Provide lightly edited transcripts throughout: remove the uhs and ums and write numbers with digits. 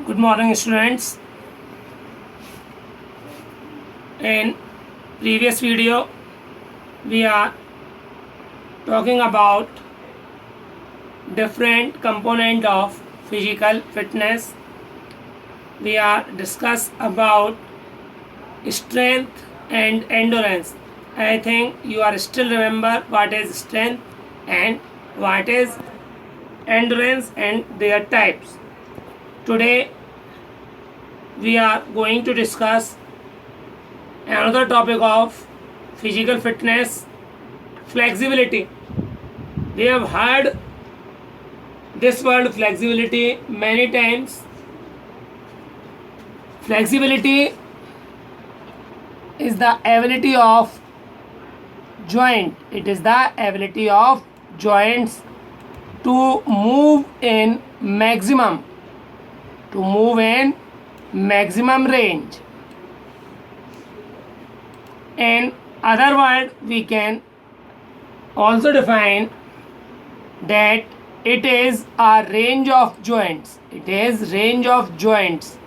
Good morning, students. In previous video, we are talking about different component of physical fitness. We are discuss about strength and endurance. I think you are still remember what is strength and what is endurance and their types. Today we are going to discuss another topic of physical fitness, flexibility. We have heard this word flexibility many times. Flexibility is the ability of joint. It is the ability of joints to move in maximum range. In other word, we can also define that it is a range of joints. It is range of joints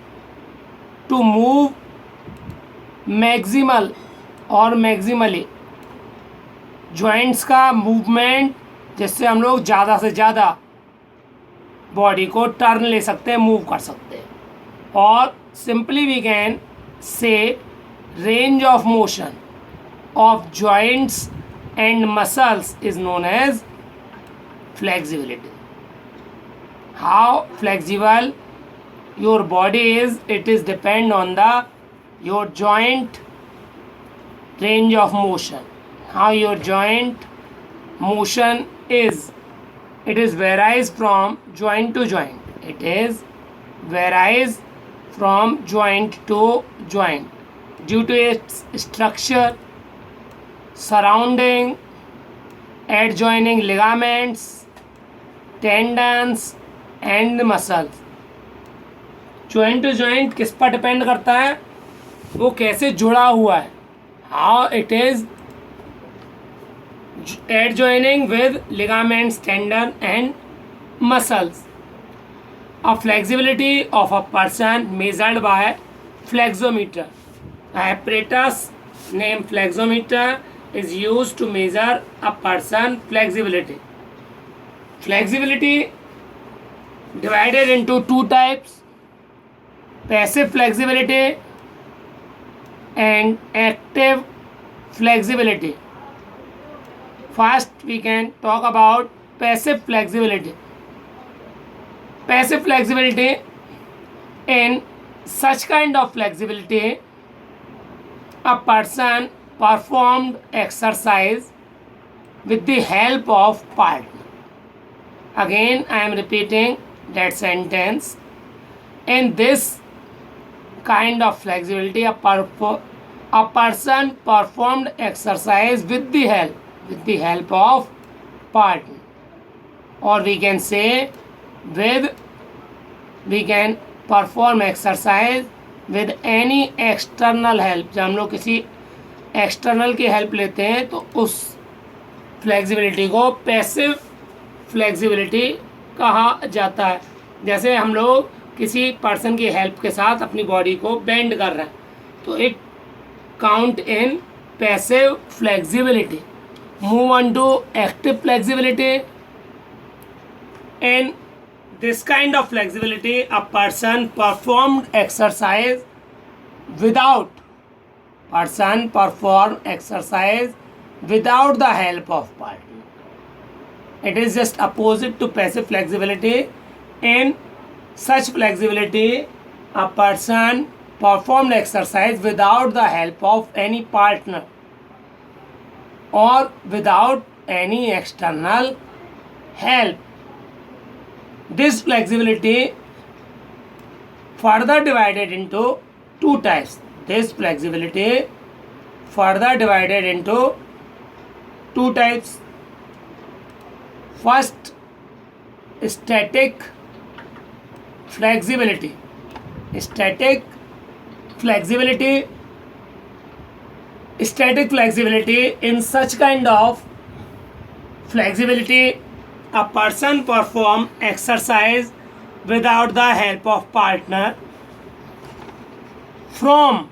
to move maximal और maximally joints का movement जिससे हम लोग ज़्यादा से ज़्यादा body को turn ले सकते हैं, मूव कर सकते हैं. और simply we can say range of motion of joints and muscles is known as flexibility. How flexible your body is, it is depend on your joint range of motion. How your joint motion is, it is varies from joint to joint. It is varies from joint to joint due to its structure, surrounding, adjoining ligaments, tendons and muscles. Joint to joint किस पर depend करता है, वो कैसे जुड़ा हुआ है. How it is adjoining with ligaments, tendon and muscles. A flexibility of a person measured by flexometer. apparatus named flexometer is used to measure a person flexibility. Flexibility divided into two types: passive flexibility and active flexibility. First, we can talk about passive flexibility. Passive flexibility, in such kind of flexibility, a person performed exercise with the help of partner. Again, I am repeating that sentence. In this kind of flexibility, a person performed exercise with the help of partner, or we can say we can perform exercise with any external help. जब हम लोग किसी external की help लेते हैं तो उस flexibility को पैसिव फ्लेक्सिबिलिटी कहा जाता है. जैसे हम लोग किसी पर्सन की हेल्प के साथ अपनी बॉडी को बेंड कर रहे हैं तो it count in passive flexibility. Move on to active flexibility. In this kind of flexibility, a person performed exercise without the help of partner. It is just opposite to passive flexibility. In such flexibility, a person performed exercise without the help of any partner or without any external help. This flexibility further divided into two types. This flexibility further divided into two types. First, static flexibility. Static flexibility. Static flexibility, in such kind of flexibility, a person perform exercise without the help of partner from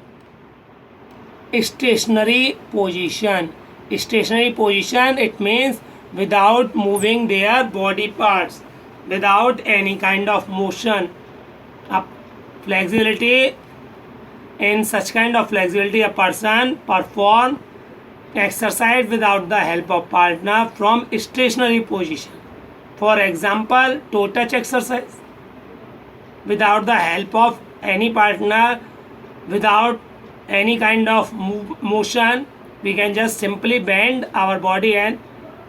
stationary position. Stationary position, it means without moving their body parts, without any kind of motion. Flexibility, in such kind of flexibility a person perform exercise without the help of partner from stationary position. For example, toe touch exercise, without the help of any partner, without any kind of motion, we can just simply bend our body and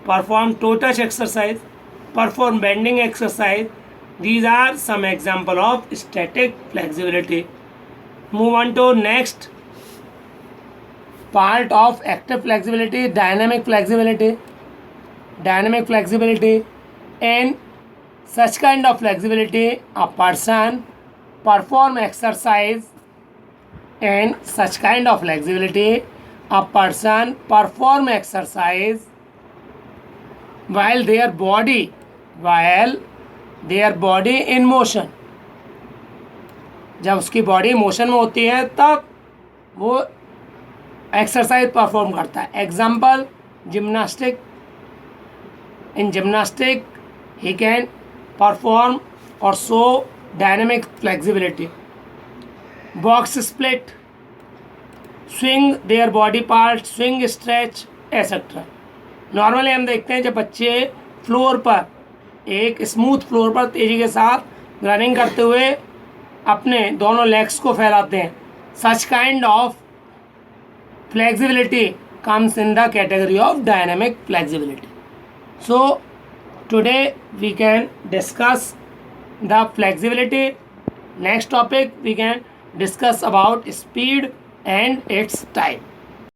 perform toe touch exercise, perform bending exercise. These are some example of static flexibility. Move on to next part of active flexibility, dynamic flexibility. Dynamic flexibility, in such kind of flexibility a person perform exercise. In such kind of flexibility a person perform exercise while their body in motion. जब उसकी body motion में होती है तब वो exercise perform करता है. Example, gymnastic. In gymnastic he can perform or show dynamic flexibility. Box split, swing their body parts, swing, stretch, etc. Normally हम देखते हैं जब बच्चे फ्लोर पर, एक स्मूथ फ्लोर पर तेज़ी के साथ रनिंग करते हुए अपने दोनों लेग्स को फैलाते हैं. Such kind of flexibility comes in the category of dynamic flexibility. So today we can discuss the flexibility. Next topic we can discuss about speed and its type.